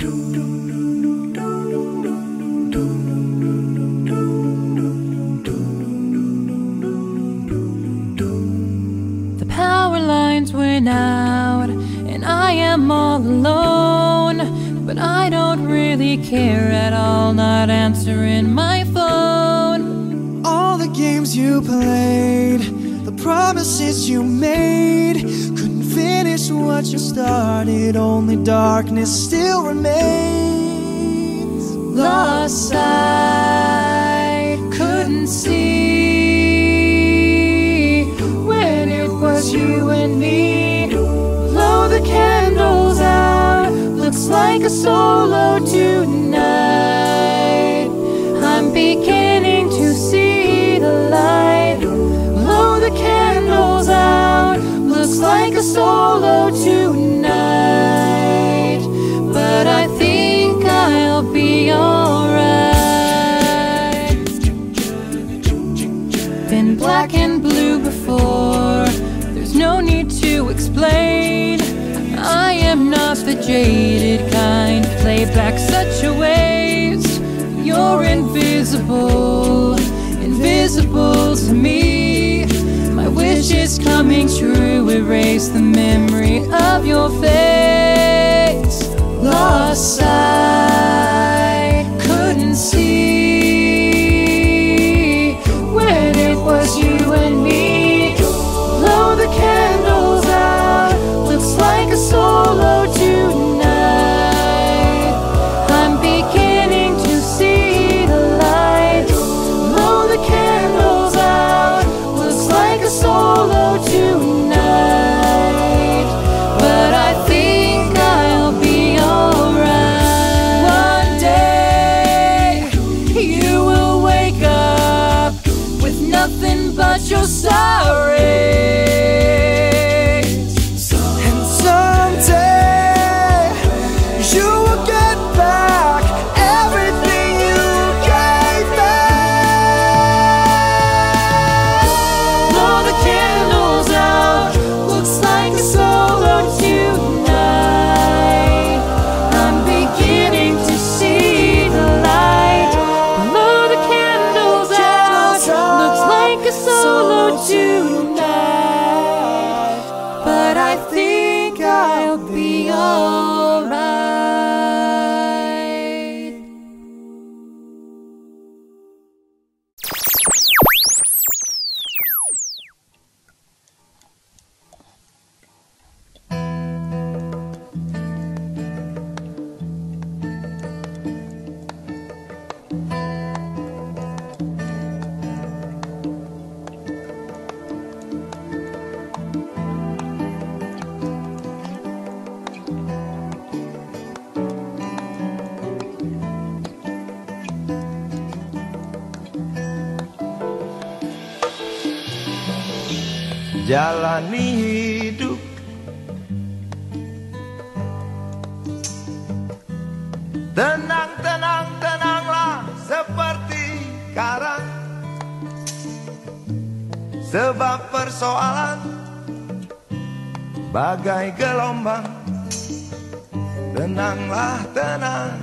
The power lines went out and I am all alone, but I don't really care at all, not answering my phone. All the games you played, the promises you made, couldn't finish what you started, only darkness still remains. Lost sight, couldn't see when it was you and me. Blow the candles out, looks like a solo tonight. I'm beginning to see the light. Blow the candles out, looks like a solo tonight. But I think I'll be alright. Been black and blue before, there's no need to explain. I am not the jaded kind, play back such a waste. You're invisible, invisible to me. My wish is coming true, erase the memory of your face. Lost sight, couldn't see when it was you and me. Blow the candles out, looks like a solo tonight. I'm beginning to see the light. Blow the candles out, looks like a solo tonight. But I think I'll be alright. One day you will wake up with nothing but your sorrows. And someday you will get back everything you gave back. Blow the candles out, looks like a solo tonight. I'm beginning to see the light. Blow the candles out, looks like a solo tonight. But I think I'll be alright. Jalani hidup tenang, tenang, tenanglah seperti karang. Sebab persoalan bagai gelombang. Tenanglah, tenang,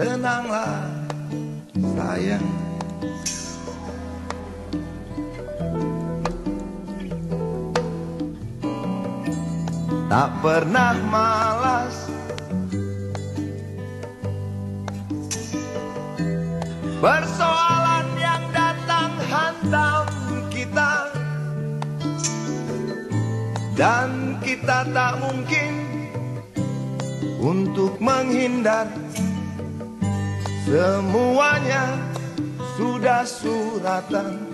tenanglah sayang. Tak pernah malas persoalan yang datang hantam kita, dan kita tak mungkin untuk menghindar. Semuanya sudah suratan.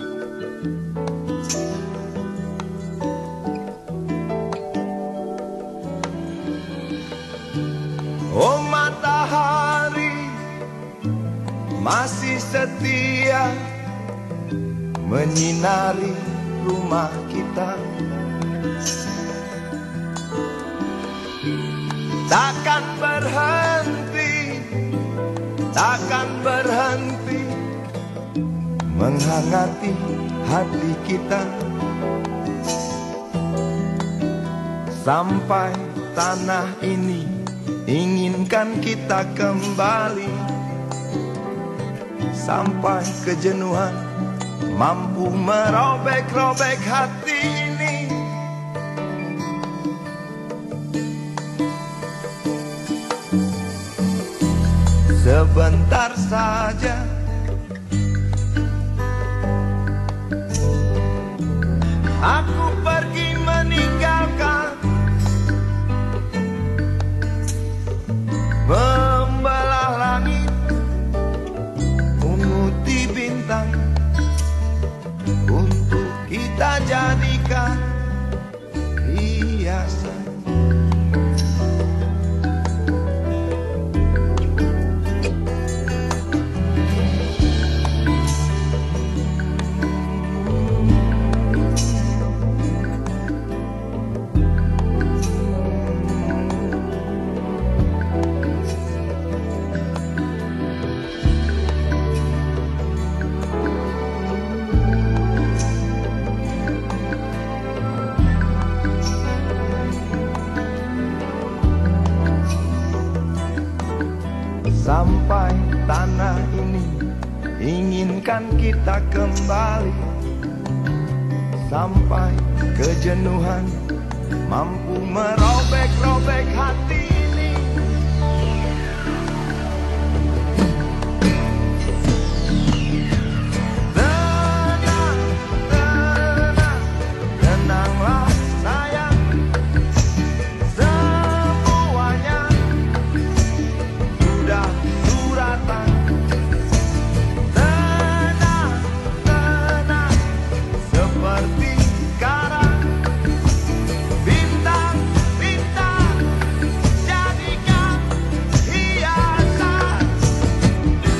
Oh matahari masih setia menyinari rumah kita. Takkan berhenti, takkan berhenti menghangati hati kita, sampai tanah ini inginkan kita kembali sampai kejenuhan mampu merobek-robek hati ini. Sebentar saja aku pergi meninggalkan, membelah langit, menguti bintang, untuk kita jadikan hiasan. Sampai tanah ini inginkan kita kembali, sampai kejenuhan mampu merobek-robek hati ini. Tenang, tenang, tenanglah sayang, semuanya sudah suratan. Tenang, tenang, seperti karang, bintang, bintang, jadikan hiasan.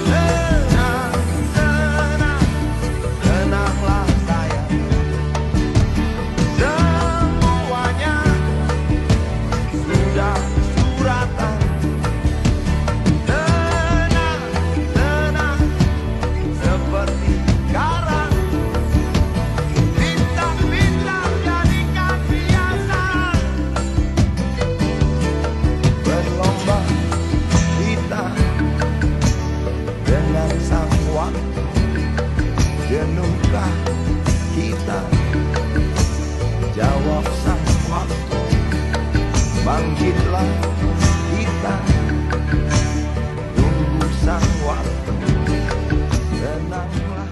Tenang, tenang, tenanglah sayang, semuanya sudah suratan. Tenang, tenang, seperti karang, bintang, bintang, jadikan hiasan. Berlomba kita dengan sang waktu, jenuhkah kita? Jawab sang waktu, bangkitlah kita, tunggu sang waktu, tenanglah.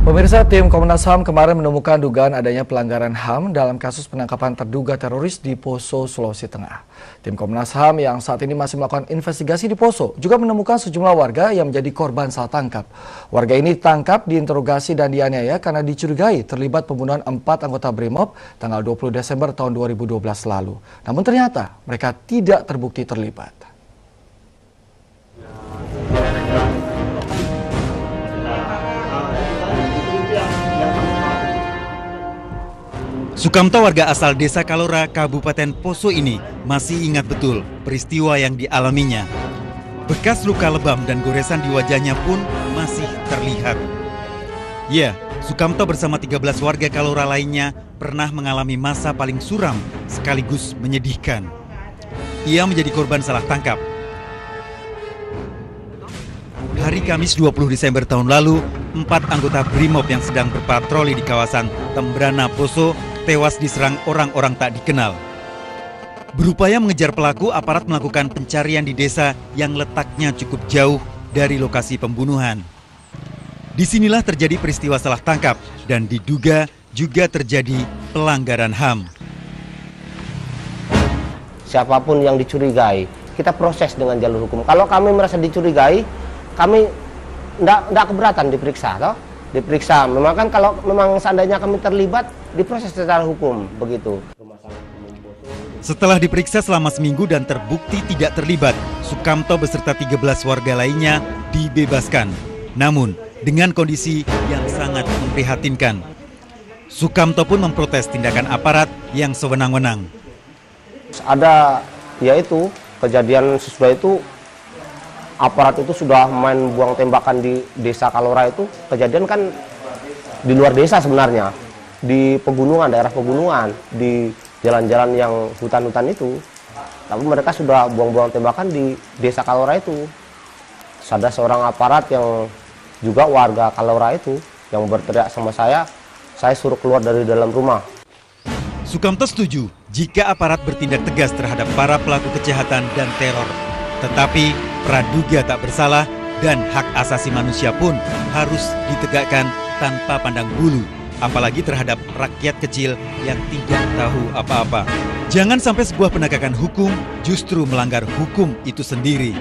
Pemirsa, tim Komnas HAM kemarin menemukan dugaan adanya pelanggaran HAM dalam kasus penangkapan terduga teroris di Poso, Sulawesi Tengah. Tim Komnas HAM yang saat ini masih melakukan investigasi di Poso juga menemukan sejumlah warga yang menjadi korban salah tangkap. Warga ini ditangkap, diinterogasi dan dianiaya karena dicurigai terlibat pembunuhan 4 anggota BRIMOB tanggal 20 Desember tahun 2012 lalu. Namun ternyata mereka tidak terbukti terlibat. Sukamto, warga asal Desa Kalora, Kabupaten Poso ini masih ingat betul peristiwa yang dialaminya. Bekas luka lebam dan goresan di wajahnya pun masih terlihat. Ya, Sukamto bersama 13 warga Kalora lainnya pernah mengalami masa paling suram sekaligus menyedihkan. Ia menjadi korban salah tangkap. Hari Kamis 20 Desember tahun lalu, 4 anggota BRIMOB yang sedang berpatroli di kawasan Tembrana, Poso tewas diserang orang-orang tak dikenal. Berupaya mengejar pelaku, aparat melakukan pencarian di desa yang letaknya cukup jauh dari lokasi pembunuhan. Disinilah terjadi peristiwa salah tangkap dan diduga juga terjadi pelanggaran HAM. Siapapun yang dicurigai, kita proses dengan jalur hukum. Kalau kami merasa dicurigai, kami tidak keberatan diperiksa, toh? Diperiksa. Memang kan kalau memang seandainya kami terlibat, diproses secara hukum, begitu. Setelah diperiksa selama seminggu dan terbukti tidak terlibat, Sukamto beserta 13 warga lainnya dibebaskan. Namun, dengan kondisi yang sangat memprihatinkan. Sukamto pun memprotes tindakan aparat yang sewenang-wenang. Ada, yaitu kejadian sesudah itu, aparat itu sudah main buang tembakan di Desa Kalora itu. Kejadian kan di luar desa sebenarnya, di pegunungan, daerah pegunungan, di jalan-jalan yang hutan-hutan itu. Tapi mereka sudah buang-buang tembakan di desa Kalora itu. Ada seorang aparat yang juga warga Kalora itu yang berteriak sama saya suruh keluar dari dalam rumah. Sukamto setuju jika aparat bertindak tegas terhadap para pelaku kejahatan dan teror. Tetapi praduga tak bersalah dan hak asasi manusia pun harus ditegakkan tanpa pandang bulu, apalagi terhadap rakyat kecil yang tidak tahu apa-apa. Jangan sampai sebuah penegakan hukum justru melanggar hukum itu sendiri.